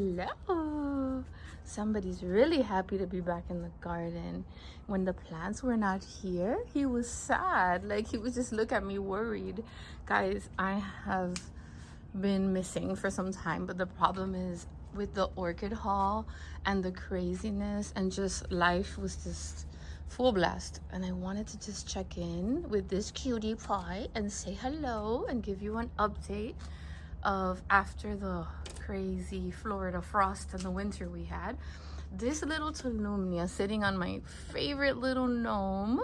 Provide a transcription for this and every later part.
Hello. Somebody's really happy to be back in the garden. When the plants were not here, he was sad. Like, he would just look at me worried. Guys, I have been missing for some time, but the problem is with the orchid haul and the craziness and just life was just full blast, and I wanted to just check in with this cutie pie and say hello and give you an update of after the crazy Florida frost and the winter we had. This little Tolumnia sitting on my favorite little gnome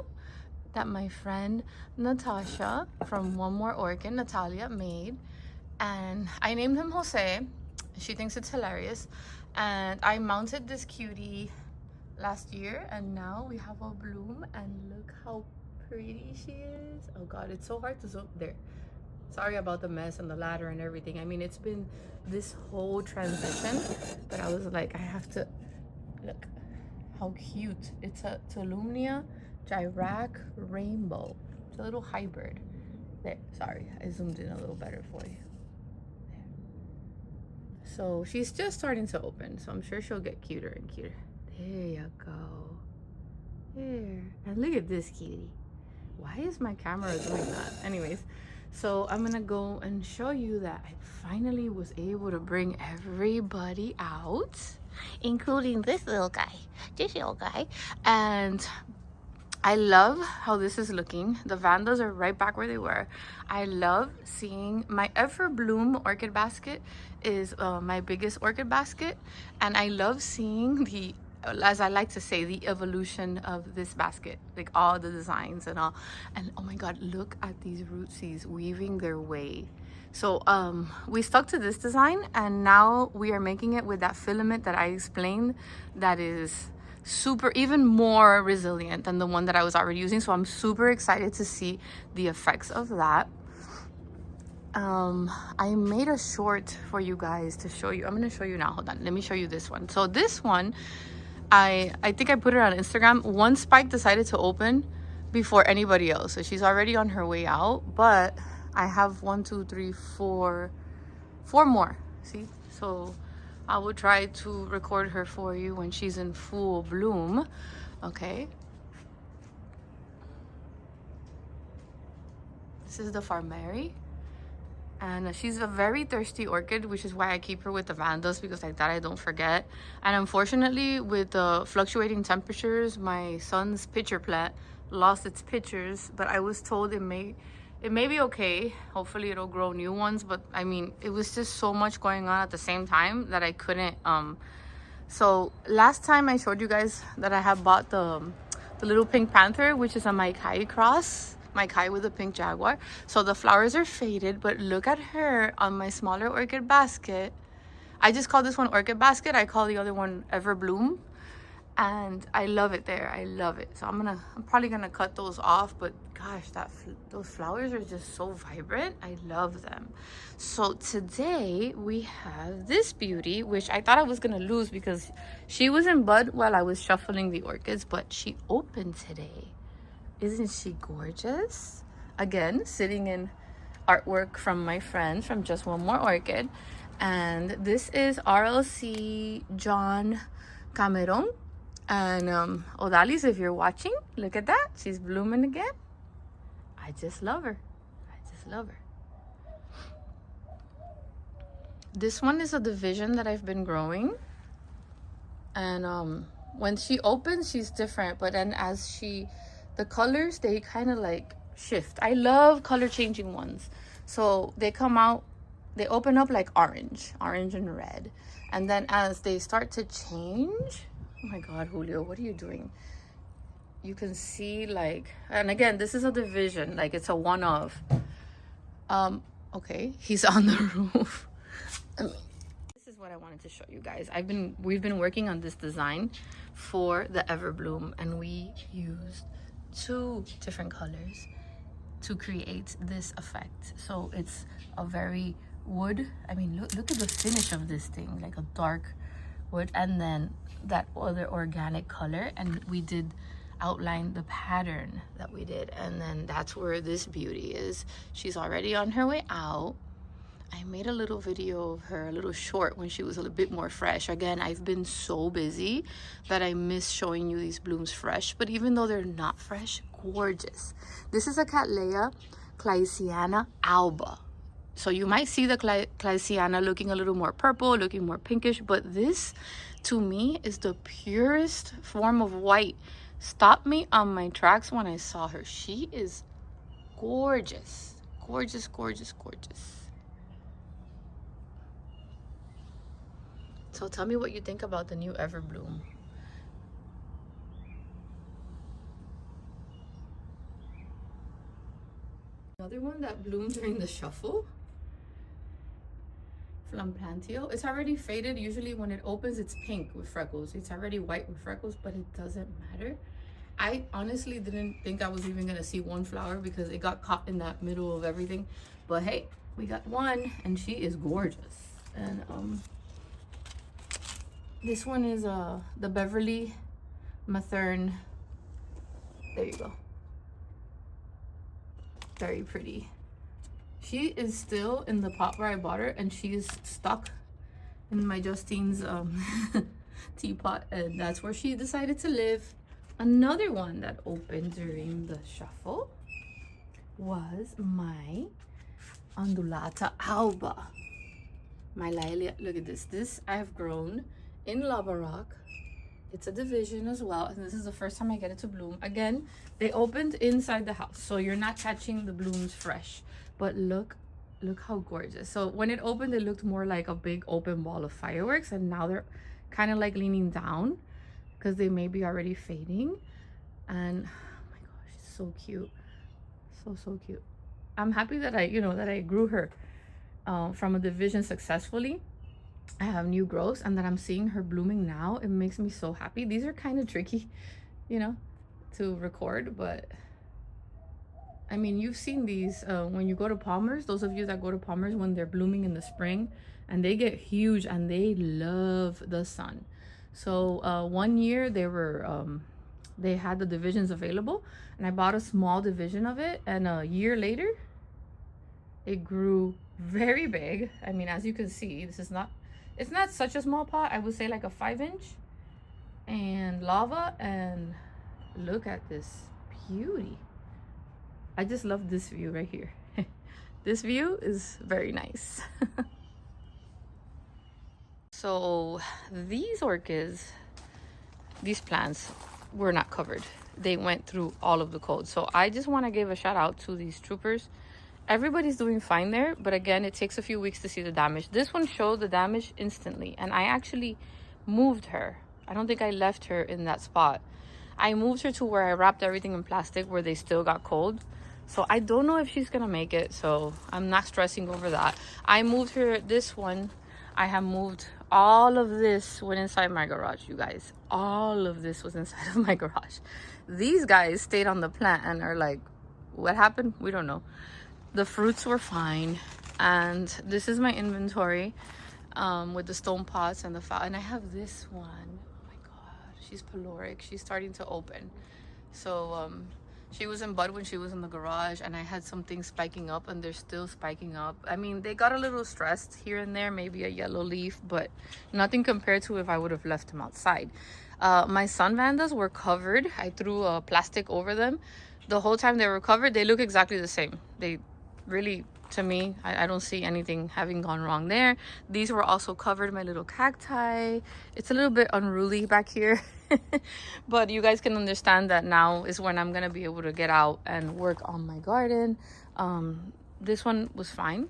that my friend Natasha from One More Orchid, Natalia, made, and I named him Jose. She thinks it's hilarious, and I mounted this cutie last year, and now we have a bloom, and look how pretty she is. Oh god, it's so hard to zoom there. Sorry about the mess and the ladder and everything. I mean, it's been this whole transition, but I was like, I have to look how cute. It's a Tolumnia Girac Rainbow. It's a little hybrid. There, sorry, I zoomed in a little better for you. There. So she's just starting to open, so I'm sure she'll get cuter and cuter. There you go. There. And look at this kitty. Why is my camera doing that? Anyways, so I'm gonna go and show you that I finally was able to bring everybody out, including this little guy, and I love how this is looking. The vandas are right back where they were. I love seeing my Everbloom Orchid Basket is my biggest orchid basket, and I love seeing the, as I like to say, the evolution of this basket, like all the designs and all. And oh my god, look at these rootsies weaving their way. So we stuck to this design, and now we are making it with that filament that I explained, that is super, even more resilient than the one that I was already using. So I'm super excited to see the effects of that. I made a short for you guys to show you. I'm going to show you now. Hold on, let me show you this one. So this one, I think I put it on Instagram. One spike decided to open before anybody else, so she's already on her way out, but I have 1, 2, 3, 4 more. See, so I will try to record her for you when she's in full bloom. Okay, this is the Farmeri, and she's a very thirsty orchid, which is why I keep her with the vandas, because like that I don't forget. And unfortunately, with the fluctuating temperatures, my son's pitcher plant lost its pitchers, but I was told it may be okay. Hopefully it'll grow new ones, but I mean, it was just so much going on at the same time that I couldn't. So last time I showed you guys that I have bought the little pink panther, which is a Maikai cross, Maikai with a pink jaguar. So the flowers are faded, but look at her on my smaller orchid basket. I just call this one Orchid Basket. I call the other one Everbloom, and I love it there. I love it. So I'm probably gonna cut those off, but gosh, those flowers are just so vibrant. I love them. So today we have this beauty, which I thought I was gonna lose because she was in bud while I was shuffling the orchids, but she opened today. Isn't she gorgeous? Again, sitting in artwork from my friend from Just One More Orchid. And this is RLC John Cameron. And Odalis, if you're watching, look at that. She's blooming again. I just love her. I just love her. This one is a division that I've been growing. And when she opens, she's different. But then as the colors, they kind of like shift. I love color changing ones. So they come out, they open up like orange and red. And then as they start to change, oh my god, Julio, what are you doing? You can see like, and again, this is a division, like it's a one of. Okay, he's on the roof. This is what I wanted to show you guys. We've been working on this design for the Everbloom, and we used 2 different colors to create this effect. So it's a very wood, I mean, look at the finish of this thing, like a dark wood, and then that other organic color, and we did outline the pattern that we did, and then that's where this beauty is. She's already on her way out. I made a little video of her, a little short, when she was a little bit more fresh. Again, I've been so busy that I miss showing you these blooms fresh. But even though they're not fresh, gorgeous. This is a Cattleya Claysiana alba. So you might see the Claysiana looking a little more purple, looking more pinkish, but this, to me, is the purest form of white. Stopped me on my tracks when I saw her. She is gorgeous. Gorgeous, gorgeous, gorgeous. So tell me what you think about the new Everbloom. Another one that bloomed during the shuffle, Flamplantio. It's already faded. Usually when it opens, it's pink with freckles. It's already white with freckles, but it doesn't matter. I honestly didn't think I was even gonna see one flower because it got caught in that middle of everything. But hey, we got one, and she is gorgeous. And this one is the Beverly Mathern. There you go. Very pretty. She is still in the pot where I bought her, and she is stuck in my Justine's teapot, and that's where she decided to live. Another one that opened during the shuffle was my Undulata alba. My Laelia. Look at this. This I have grown in lava rock. It's a division as well, and this is the first time I get it to bloom. Again, they opened inside the house, so you're not catching the blooms fresh. But look how gorgeous. So when it opened, it looked more like a big open ball of fireworks, and now they're kind of like leaning down because they may be already fading. And oh my gosh, she's so cute. So cute. I'm happy that I grew her from a division successfully. I have new growths, and that I'm seeing her blooming now. It makes me so happy. These are kind of tricky, to record, but I mean, you've seen these when you go to Palmer's. Those of you that go to Palmer's when they're blooming in the spring, and they get huge and they love the sun. So 1 year they had the divisions available, and I bought a small division of it, and a year later it grew very big. I mean, as you can see, it's not such a small pot. I would say like a 5-inch, and lava. And look at this beauty. I just love this view right here. This view is very nice. So these orchids, these plants were not covered. They went through all of the codes. So I just want to give a shout out to these troopers. Everybody's doing fine there, but again, it takes a few weeks to see the damage. This one showed the damage instantly, and I actually moved her. I don't think I left her in that spot. I moved her to where I wrapped everything in plastic where they still got cold. So I don't know if she's gonna make it, so I'm not stressing over that. I moved her. This one, I have moved. All of this went inside my garage, you guys. All of this was inside of my garage. These guys stayed on the plant and are like, what happened? We don't know. The fruits were fine, and this is my inventory with the stone pots and and I have this one. Oh my god, she's pyloric. She's starting to open. So she was in bud when she was in the garage, and I had some things spiking up, and they're still spiking up. I mean, they got a little stressed here and there, maybe a yellow leaf, but nothing compared to if I would have left them outside. My sun vandas were covered. I threw a plastic over them. The whole time they were covered, they look exactly the same. They really, to me, I don't see anything having gone wrong there. These were also covered. My little cacti, it's a little bit unruly back here. But you guys can understand that now is when I'm gonna be able to get out and work on my garden. This one was fine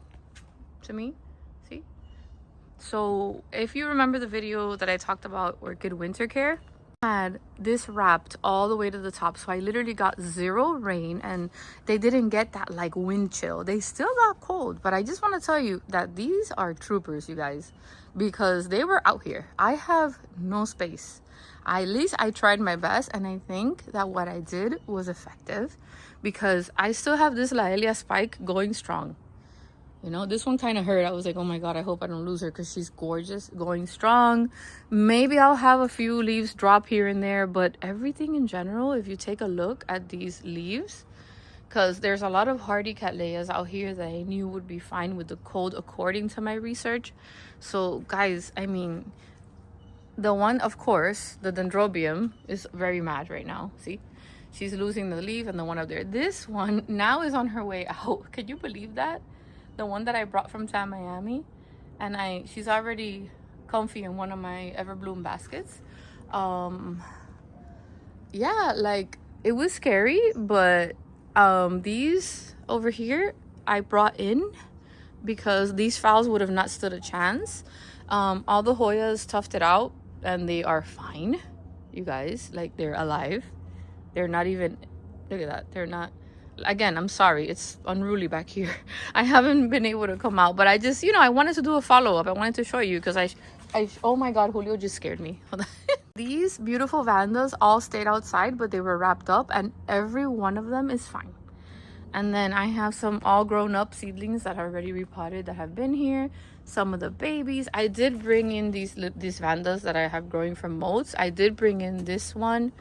to me. See, so if you remember the video that I talked about orchid winter care, had this wrapped all the way to the top, so I literally got 0 rain, and they didn't get that like wind chill. They still got cold, but I just want to tell you that these are troopers, you guys, because they were out here. I have no space. At least I tried my best, and I think that what I did was effective, because I still have this Laelia spike going strong. This one kind of hurt. I was like, oh my god, I hope I don't lose her, because she's gorgeous, going strong. Maybe I'll have a few leaves drop here and there, but everything in general, if you take a look at these leaves, because there's a lot of hardy cattleyas out here that I knew would be fine with the cold according to my research. So guys, I mean, the one, of course, the dendrobium is very mad right now. See, she's losing the leaf, and the one up there, this one now is on her way out. Can you believe that? The one that I brought from San Miami, and she's already comfy in one of my Everbloom baskets. Yeah, like, it was scary, but these over here I brought in because these fowls would have not stood a chance. All the Hoyas toughed it out and they are fine, you guys. Like, they're alive. They're not even, look at that, they're not. Again, I'm sorry, it's unruly back here. I haven't been able to come out, but I just, you know, I wanted to do a follow-up. I wanted to show you because oh my god, Julio just scared me. These beautiful vandas all stayed outside, but they were wrapped up, and every one of them is fine. And then I have some all grown up seedlings that are already repotted that have been here. Some of the babies. I did bring in these vandas that I have growing from molds. I did bring in this one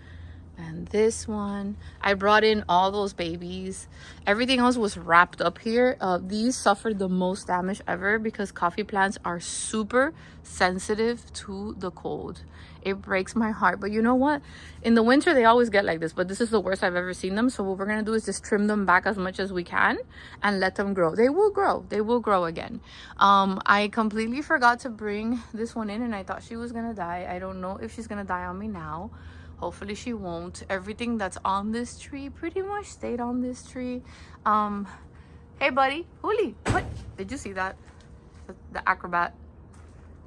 and this one. I brought in all those babies. Everything else was wrapped up here. These suffered the most damage ever because coffee plants are super sensitive to the cold. It breaks my heart, but you know what, in the winter they always get like this, but this is the worst I've ever seen them. So what we're gonna do is just trim them back as much as we can and let them grow. They will grow again. I completely forgot to bring this one in, and I thought she was gonna die. I don't know if she's gonna die on me now. Hopefully she won't. Everything that's on this tree pretty much stayed on this tree. Hey buddy, Juli, what did you see that? The acrobat.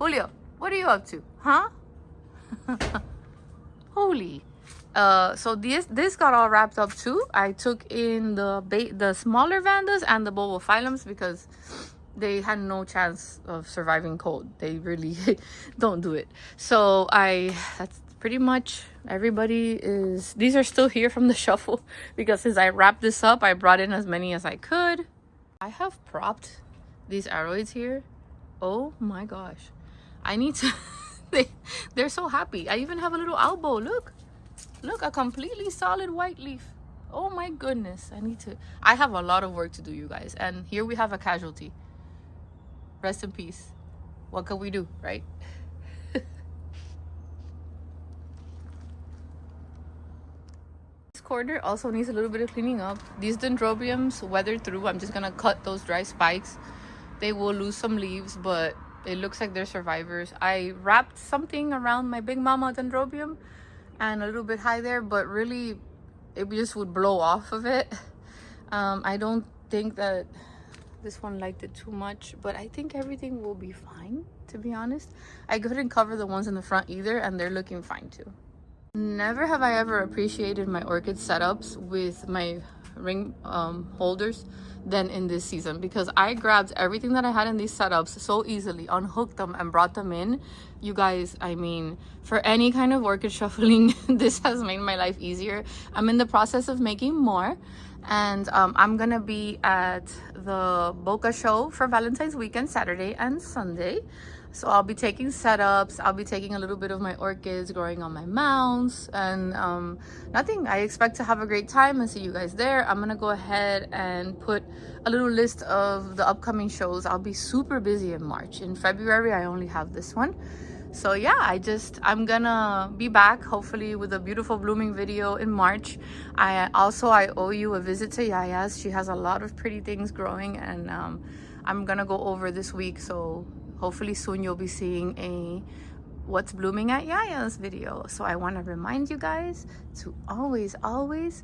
Julio, what are you up to, huh? Holy. So this got all wrapped up too. I took in the smaller vandas and the bulbophyllums because they had no chance of surviving cold. They really don't do it. So that's pretty much everybody is. These are still here from the shuffle because since I wrapped this up, I brought in as many as I could. I have propped these aroids here. Oh my gosh, I need to. They're so happy. I even have a little elbow. Look, a completely solid white leaf. Oh my goodness, I have a lot of work to do, you guys. And here we have a casualty. Rest in peace. What can we do, right? This corner also needs a little bit of cleaning up. These dendrobiums weathered through. I'm just gonna cut those dry spikes. They will lose some leaves, but it looks like they're survivors. I wrapped something around my big mama dendrobium and a little bit high there, but really it just would blow off of it. I don't think that this one liked it too much, but I think everything will be fine, to be honest. I couldn't cover the ones in the front either, and they're looking fine too. Never have I ever appreciated my orchid setups with my ring holders than in this season, because I grabbed everything that I had in these setups so easily, unhooked them and brought them in. You guys, I mean, for any kind of orchid shuffling, this has made my life easier. I'm in the process of making more, and I'm gonna be at the Boca show for Valentine's weekend, Saturday and Sunday. So I'll be taking setups. I'll be taking a little bit of my orchids growing on my mounds, and nothing. I expect to have a great time and see you guys there. I'm gonna go ahead and put a little list of the upcoming shows. I'll be super busy in March. In February, I only have this one. So yeah, I'm gonna be back hopefully with a beautiful blooming video in March. I owe you a visit to Yaya's. She has a lot of pretty things growing, and I'm gonna go over this week. So hopefully soon you'll be seeing a what's blooming at Yaya's video. So I want to remind you guys to always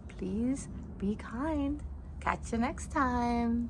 please be kind. Catch you next time.